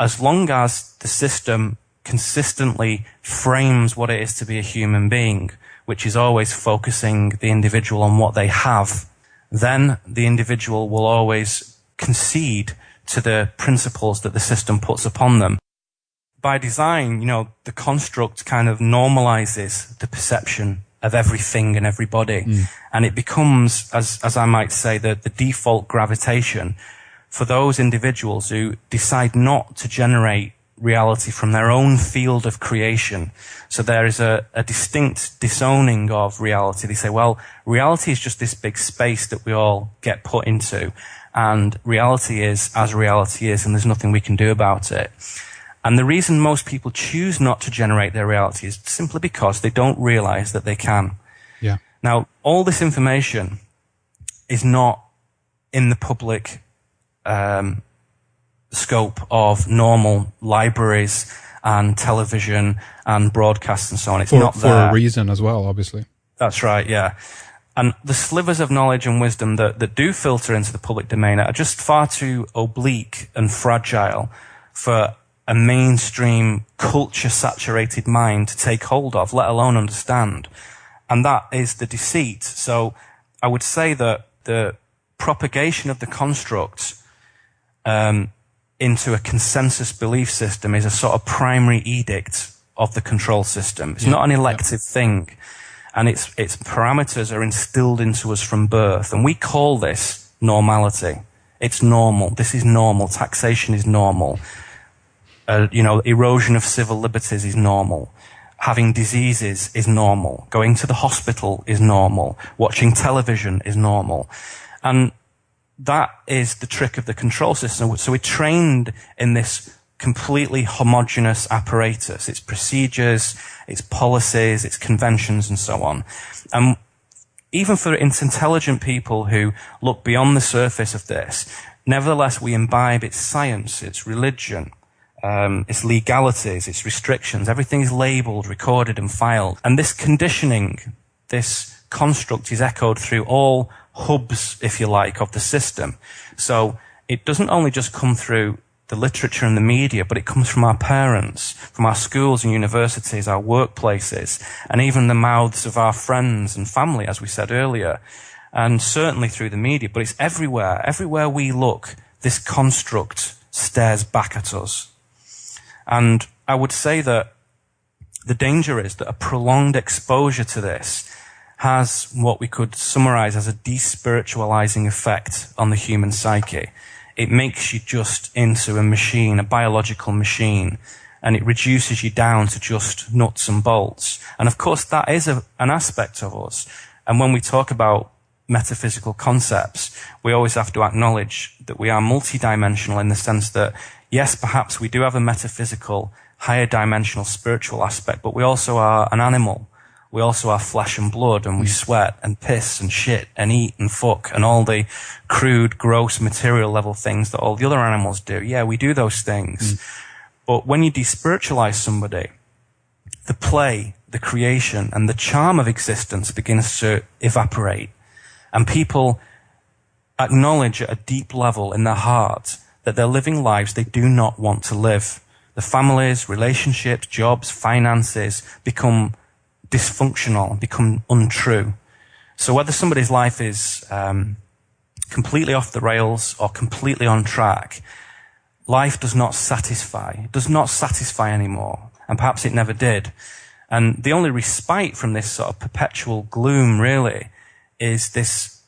as long as the system consistently frames what it is to be a human being, which is always focusing the individual on what they have, then the individual will always concede to the principles that the system puts upon them. By design, the construct kind of normalizes the perception of everything and everybody. And it becomes, as I might say, the default gravitation for those individuals who decide not to generate reality from their own field of creation. So there is a distinct disowning of reality. They say, well, reality is just this big space that we all get put into, and reality is as reality is, and there's nothing we can do about it. And the reason most people choose not to generate their reality is simply because they don't realize that they can. Yeah. Now, all this information is not in the public scope of normal libraries and television and broadcasts and so on. It's not there. For a reason as well, obviously. That's right, yeah. And the slivers of knowledge and wisdom that do filter into the public domain are just far too oblique and fragile for a mainstream culture-saturated mind to take hold of, let alone understand. And that is the deceit. So I would say that the propagation of the construct into a consensus belief system is a sort of primary edict of the control system. It's not an elective thing. And its parameters are instilled into us from birth. And we call this normality. It's normal. This is normal. Taxation is normal. Erosion of civil liberties is normal. Having diseases is normal. Going to the hospital is normal. Watching television is normal. And that is the trick of the control system. So we're trained in this completely homogeneous apparatus, its procedures, its policies, its conventions, and so on. And even for intelligent people who look beyond the surface of this, nevertheless we imbibe its science, its religion, its legalities, its restrictions. Everything is labelled, recorded, and filed. And this conditioning, this construct is echoed through all hubs, if you like, of the system. So it doesn't only just come through the literature and the media, but it comes from our parents, from our schools and universities, our workplaces, and even the mouths of our friends and family, as we said earlier, and certainly through the media. But it's everywhere. Everywhere we look, this construct stares back at us. And I would say that the danger is that a prolonged exposure to this has what we could summarize as a despiritualizing effect on the human psyche. It makes you just into a machine, a biological machine, and it reduces you down to just nuts and bolts. And of course, that is an aspect of us. And when we talk about metaphysical concepts, we always have to acknowledge that we are multidimensional in the sense that, yes, perhaps we do have a metaphysical, higher dimensional spiritual aspect, but we also are an animal. We also are flesh and blood, and we sweat and piss and shit and eat and fuck and all the crude, gross, material level things that all the other animals do. Yeah, we do those things. But when you despiritualize somebody, the play, the creation, and the charm of existence begins to evaporate. And people acknowledge at a deep level in their heart that they're living lives they do not want to live. The families, relationships, jobs, finances become dysfunctional, become untrue. So whether somebody's life is completely off the rails or completely on track, life does not satisfy. It does not satisfy anymore, and perhaps it never did. And the only respite from this sort of perpetual gloom, really, is this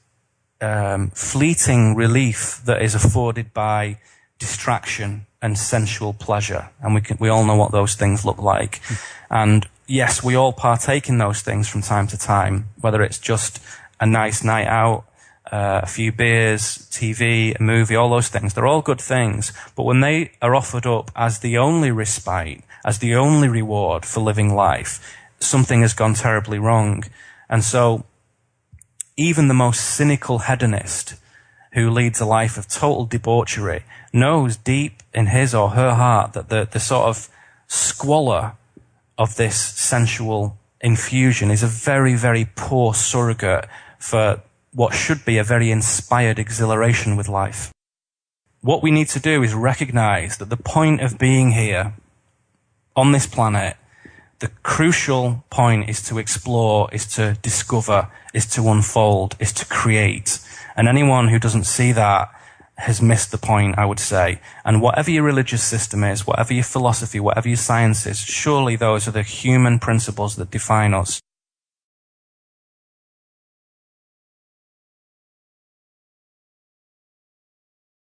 fleeting relief that is afforded by distraction and sensual pleasure. And we all know what those things look like. And yes, we all partake in those things from time to time, whether it's just a nice night out, a few beers, TV, a movie, all those things. They're all good things. But when they are offered up as the only respite, as the only reward for living life, something has gone terribly wrong. And so even the most cynical hedonist who leads a life of total debauchery knows deep in his or her heart that the sort of squalor of this sensual infusion is a very, very poor surrogate for what should be a very inspired exhilaration with life. what we need to do is recognize that the point of being here on this planet, the crucial point is to explore, is to discover, is to unfold, is to create. And anyone who doesn't see that has missed the point, I would say. And whatever your religious system is, whatever your philosophy, whatever your science is, surely those are the human principles that define us.